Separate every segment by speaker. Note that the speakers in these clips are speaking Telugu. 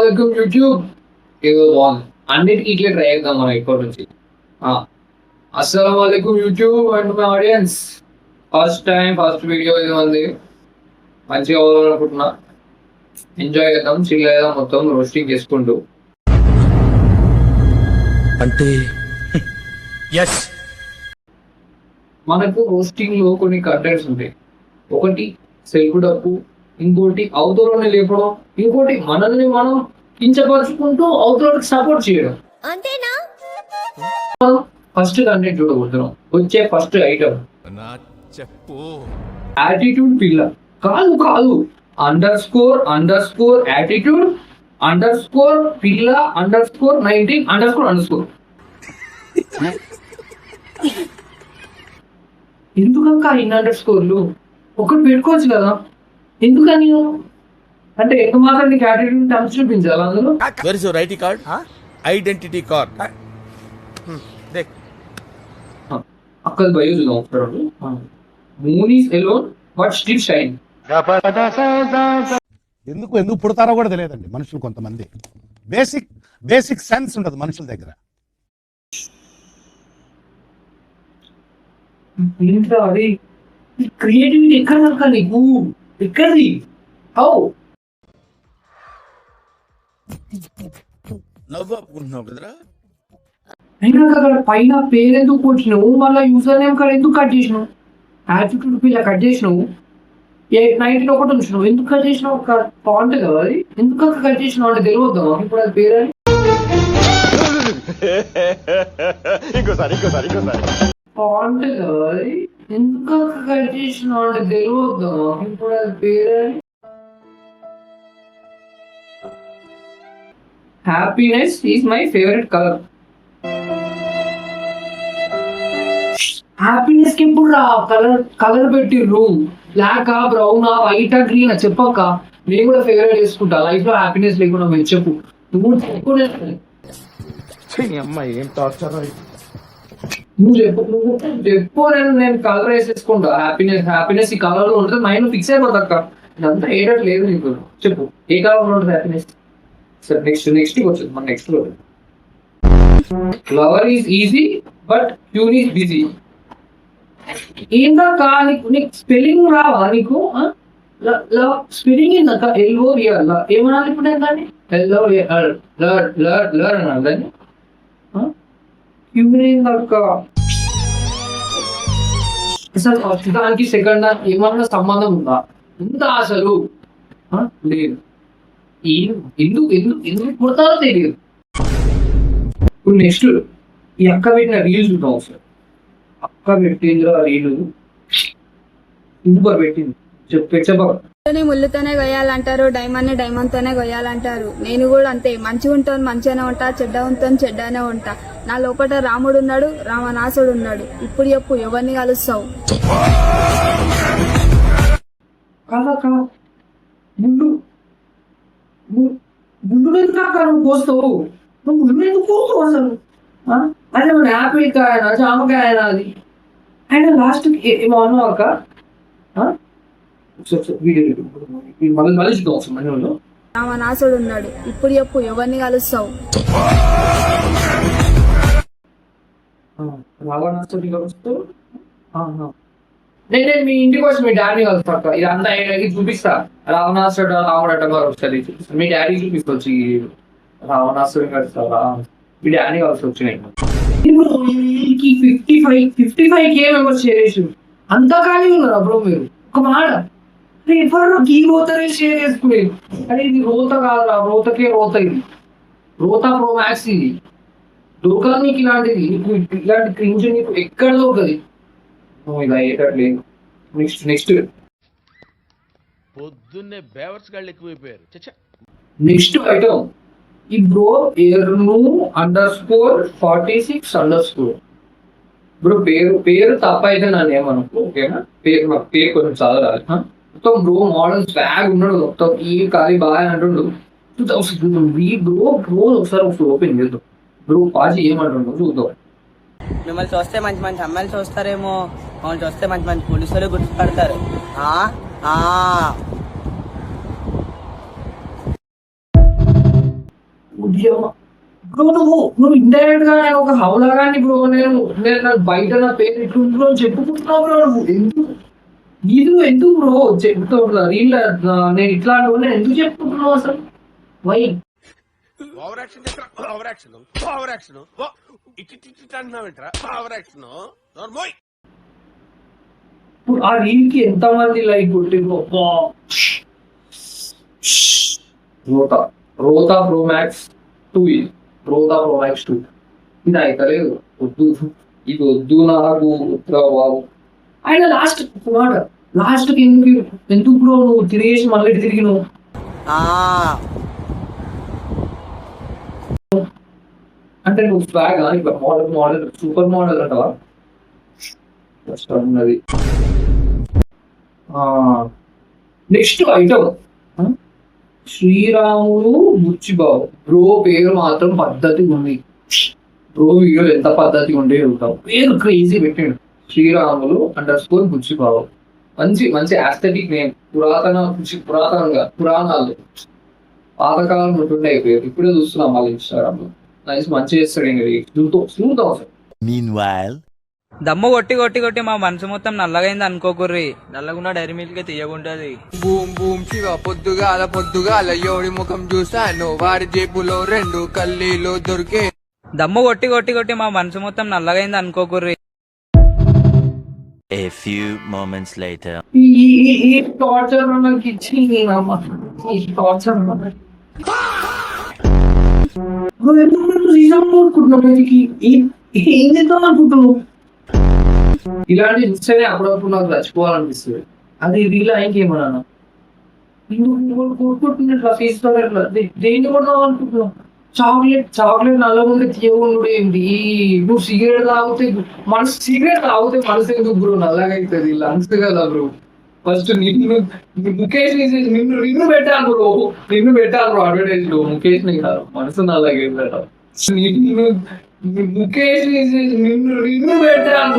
Speaker 1: అస్సలాముఅలైకుం యూట్యూబ్. ఏదో బాగుంది, అన్నిటికీ ఇట్లే ట్రై చేద్దాం మనం ఇప్పటి నుంచి. అస్సలాముఅలైకుం YouTube and my audiences. First video ఇది ఉంది, మంచిగా అవ్వాలనుకుంటున్నా. ఎంజాయ్ చేద్దాం, చిల్ చేద్దాం, మొత్తం రోస్టింగ్ చేసుకుంటూ.
Speaker 2: అంటే ఎస్,
Speaker 1: మనకు రోస్టింగ్ లో కొన్ని కంటెంట్స్ ఉంటాయి. ఒకటి సెల్ఫ్ డప్పు, ఇంకోటి అవతలని లేపడం, ఇంకోటి మనల్ని మనం కించపరుచుకుంటూ అవతలకి సపోర్ట్ చేయడం.
Speaker 3: అంతేనా?
Speaker 1: ఫస్ట్ కంటెంట్ చూడబోతున్నాం. వచ్చే ఫస్ట్ ఐటమ్
Speaker 2: చెప్పు.
Speaker 1: యాటిట్యూడ్ పిల్ల. కాదు కాదు, అండర్ స్కోర్ యాటిట్యూడ్ పిల్ల _19 _. ఎందుకంక ఇన్ని అండర్స్కోర్లు? ఒకటి పెట్టుకోవచ్చు కదా, ఎందుకని? అంటే ఎంత మాత్రం నీకు యాటిట్యూడ్ టర్మ్స్ చూపించాలి అందులో.
Speaker 2: Where is your ID card, identity card? దేక్
Speaker 1: అక్కడ బయో చూద్దాం. Moon is alone but still shine.
Speaker 4: ఎందుకు పుడతారో కూడా తెలియదండి మనుషులు. కొంతమంది బేసిక్ సెన్స్ ఉండదు మనుషుల దగ్గర.
Speaker 1: అది క్రియేటివిటీ ఎక్కడ నీకు? ఎక్కడిది? హౌ?
Speaker 2: నవ్వుకుంటున్నావు కదరా.
Speaker 1: అయినా అక్కడ పైన పేరు ఎందుకు కొట్టినావు? మళ్ళీ యూజర్ నేమ్ కాడ ఎందుకు కట్ చేసినావు? యాటిట్యూడ్ పిల్ల కట్ చేసినావు, 19 ఒకటి ఉంచినావు. ఎందుకు కట్ చేసినావు? ఒక పాయింట్ కదా అది. ఎందుకు కట్ చేసినావు అంటే తెలియద్దా మాకు ఇప్పుడు అది పేరు అని? పాయింట్ కదా అది. ఎందుకు కట్ చేసినావు అంటే తెలియద్దా మాకు ఇప్పుడు అది పేరు అని? Happiness is my favourite colour. Happiness కి ఎప్పుడు రా కలర్ పెట్టిర్రు? బ్లాక్ బ్రౌన్ వైట్ గ్రీన్ చెప్పక్క, నేను కూడా ఫేవరెట్ చేసుకుంటా. లైఫ్ లో హ్యాపీనెస్ లేకుండా మీరు చెప్పు. నువ్వు చెప్పు, నేను కలర్ వేసేసుకుంటా. హ్యాపీనెస్ ఈ కలర్ లో ఉంటుంది, మైండ్ ఫిక్స్ అయిపోతాక. ఇదంతా ఏడట్ లేదు నీకు. చెప్పు, ఏ కలర్ లో ఉంటుంది హ్యాపీనెస్? సరే నెక్స్ట్ వచ్చింది మన నెక్స్ట్ లో. Lover is easy but cure is busy. ఏందాక నీకు స్పెల్లింగ్ రావా నీకు? స్పెల్లింగ్ ఏందాక? LOVR ఏమనాలి ఇప్పుడు? ఏంటండి LOVR అనాలి దాన్ని. క్యూర్ ఏందాక? అసలు దానికి సెకండ్ దానికి ఏమన్నా సంబంధం ఉందా? అసలు లేదు. ఎందుకు పుడతారో తెలియదు. ఇప్పుడు నెక్స్ట్ ఈ అక్క పెట్టిన రీల్ చూద్దాం ఒకసారి. అక్క పెట్టిందిరా రీలు, ఇందుకు పెట్టింది. చెప్పక
Speaker 5: ముళ్ళుతోనే కొయ్యాలంటారు, డైమండ్ తోనే కొయ్యాలంటారు. నేను కూడా అంతే, మంచిగా ఉంటాను మంచిగానే ఉంటా, చెడ్డ ఉంటాను చెడ్డానే ఉంటా. నా లోపల రాముడు ఉన్నాడు, రావణాసుడు ఉన్నాడు. ఇప్పుడు చెప్పు, ఎవరిని కలుస్తావు?
Speaker 1: గుండు ఎందుకు పోస్తావు? గుండు ఎందుకు పోస్తావు అసలు? అంటే మన యాపిల్ కాయనా జామకాయనా అది? ఆయన లాస్ట్ ఏమో అన్నావు అక్క. మళ్ళీ చూద్దాం మన.
Speaker 5: రావణాసుడు ఉన్నాడు. ఇప్పుడు చెప్పు, ఎవరిని కలుస్తావు?
Speaker 1: రావణాసుడి కలుస్తావు? నేను మీ ఇంటికి వచ్చి మీ డాడీ కలుస్తా. ఇదంతా చూపిస్తా. రావణాసుడు రావడట గారు వస్తుంది చూపిస్తా. మీ డాడీ చూపిస్తొచ్చి రావణాసుడు కలుస్తా. మీ డాడీ కలిసి వచ్చినాయి. 55K మెంబర్స్ చేరేసి అంతా ఖాళీ ఉన్నారు అప్పుడు. మీరు ఒక మాట ఎవరు ఈ రోతనే షేర్ చేసుకునేది. అరే ఇది రోత కాదురా, రోత ఇది రోత ప్రో మ్యాక్స్. ఇది దొరకదు నీకు ఇలాంటిది. నీకు ఇలాంటి క్రింజ్ నీకు ఎక్కడ దొరకదు. ఇలా అయ్యేటట్లేదు. నెక్స్ట్
Speaker 2: పొద్దున్నే బేవర్స్ గాళ్ళు ఎక్కువైపోయారు.
Speaker 1: నెక్స్ట్ ఐటమ్ ఈ బ్రో ఎర్ను _46 బ్రో. పేరు తప్ప అయితే నన్ను ఏమనుకో, ఓకేనా? పేరు కొంచెం చదవాలి. మొత్తం బ్రో మోడల్ స్వాగ్ ఉన్నాడు. మొత్తం ఈ ఖాళీ బాగా అంటుండు. 2000 బ్రో ఒకసారి ఓపెన్ చేద్దాం. బ్రో పాజీ ఏమంటుండో చూద్దాం.
Speaker 6: మిమ్మల్ని చూస్తే మంచి మంచి అమ్మాయిలు చూస్తారేమో, మమ్మల్ని చూస్తే మంచి మంచి పోలీసులు గుర్తుపడతారు.
Speaker 1: బ్రో నువ్వు ఇండైరెక్ట్ గా నేను ఒక హౌలగాన్ని బ్రో, నేను నాకు బయట నా పేరు ఇట్లుంటుందో అని చెప్పుకుంటున్నావు బ్రో. నువ్వు ఎందుకు బ్రో చెప్తావు రీల్ నేను ఇట్లాంటి నేను ఎందుకు చెప్పుకుంటున్నావు అసలు? Why
Speaker 2: over action over action over action ఇటు అంటున్నావేంట్రా? Over action నోర్మోయ్.
Speaker 1: ఇప్పుడు ఆ రీల్ కి ఎంత మంది లైక్ కొట్టిండ్రు? రోతా ప్రో మ్యాక్స్ 2 రోతా ప్రో మ్యాక్స్ 2 ఇది అయితలేదు. వద్దు ఇది వద్దు నాకు బాబు. ఆయన లాస్ట్ మాట లాస్ట్ కి ఎందుకు బ్రో నువ్వు తిరిగేసి మళ్ళీ తిరిగి నువ్వు అంటే నువ్వు స్వాగ్ ఇట్లా మోడల్ సూపర్ మోడల్ అంటవా? ఉన్నది. Next item Sriramulu Buchibabu bro పేరు మాత్రం పద్ధతి ఉంది. బ్రో వీడియోలు ఎంత పద్ధతి ఉండే ఉంటావు. పేరు క్రేజీ పెట్టాడు శ్రీరాములు _ బుచ్చిబాబు. మంచి మంచి ఆస్థెటిక్ నేమ్. పురాతనంగా పురాణాలు పాతకాలం ఉంటుండే పేరు. ఇప్పుడే చూస్తున్నాం వాళ్ళ ఇన్స్టాగ్రామ్ లో. నైస్ మంచి చేస్తాడు. చూద్దాం.
Speaker 6: దమ్ము కొట్టి కొట్టి కొట్టి మా మనసు మొత్తం నల్లగైంది అనుకోకుర్రి. నల్లగున్న డైరీ మిల్క్ తీయగుంటది.
Speaker 3: బూమ్ బూమ్ శివ పొద్దుగాల ఎవడి ముఖం చూసాను వాడి జేబులో 2 కల్లీలు దొరికే.
Speaker 6: దమ్ము కొట్టి కొట్టి కొట్టి మా మనసు మొత్తం నల్లగైంది అనుకోకుర్రి.
Speaker 7: A few moments later.
Speaker 1: ఈ టార్చర్ మనకి ఇచ్చి ఈ టార్చర్ ఏం చేద్దాం అనుకుంటున్నావు? ఇలాంటి చూస్తేనే అప్పుడప్పుడు నాకు చచ్చిపోవాలనిపిస్తుంది. అది రీలా ఇంకేమన్నా కోరుకుంటున్నట్లా తీసుకోవాలి. ఎట్లా దేన్ని కొడదాం అనుకుంటున్నావు? చాక్లెట్ నల్లగుండే తీయగుండు ఏంటి? నువ్వు సిగరెట్ తాగితే మనసు ఎందుకు బ్రో నల్లగా అవుతుంది? లంగ్స్ కదా బ్రో. ఫస్ట్ ముఖేష్ నిన్ను పెట్టాను బ్రో. అడ్వర్టైజ్ లో ముఖేష్ ని కాదు మనసు నల్లగా అవుతాడు. ముఖేష్ నిన్ను పెట్టాను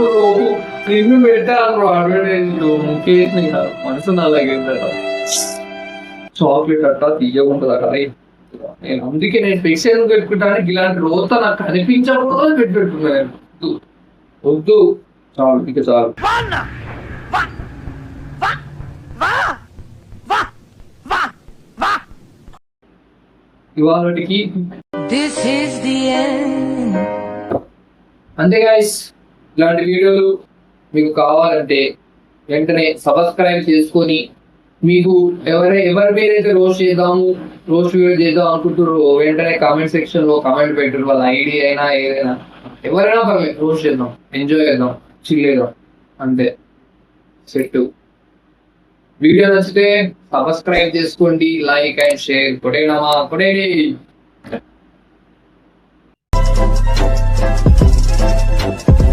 Speaker 1: బ్రో అడ్వర్టైజ్ లో ముఖేష్ ని కాదు మనసు నల్లగా అవుతాడు. చాక్లెట్ అట్లా తీయగుంటుంది అక్కడ. నేను అందుకే నేను ఫిక్స్ ఎందుకు పెట్టుకుంటాను. ఇలాంటి రోత నాకు కనిపించకూడదు పెట్టుకున్నాను. వద్దు చాలు ఇక చాలు. ఇవాళకి అంతే గైస్. ఇలాంటి వీడియోలు మీకు కావాలంటే వెంటనే సబ్స్క్రైబ్ చేసుకొని మీకు ఎవరి పేరైతే రోస్ట్ వీడియో చేద్దాం అనుకుంటారో వెంటనే కామెంట్ సెక్షన్ లో కామెంట్ పెట్టారు. వాళ్ళ ఐడి అయినా ఏదైనా ఎవరైనా రోస్ట్ చేద్దాం, ఎంజాయ్ చేద్దాం, చిల్ చేద్దాం. అంతే సెట్. వీడియో నచ్చితే సబ్స్క్రైబ్ చేసుకోండి, లైక్ అండ్ షేర్ కొట్టేయండి.